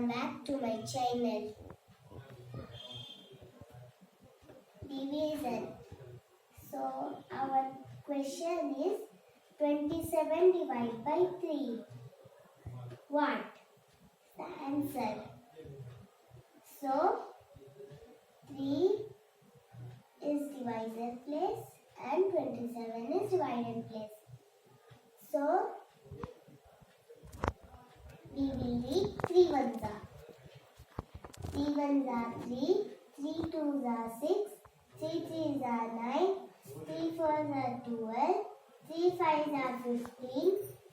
welcome back to my channel. Division. So our question is 27 divided by 3. What? The answer. So 3 is divised place and 27 is divided place. So we will read 3 ones are. 3 ones are 3, 3 twos are 6, 3 threes are 9, 3 fours are 12, 3 fives are 15,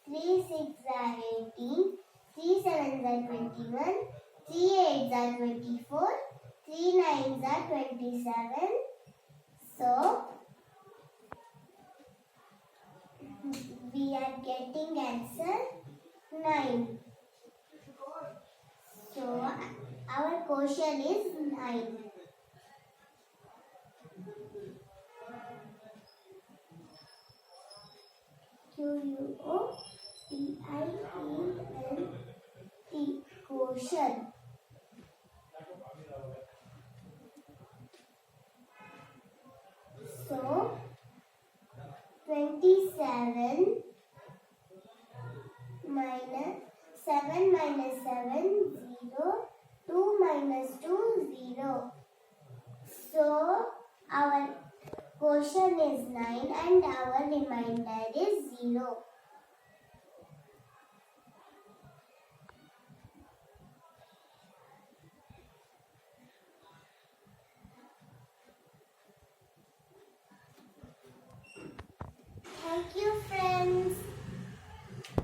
3 sixes are 18, 3 sevens are 21, 3 eights are 24, 3 nines are 27. So we are getting answer 9. So our question is 9. Quotient. Quotient. So 27 minus 7 minus 7 0, 2 minus 2 0. So our quotient is 9 and our remainder is 0. Thank you, friends.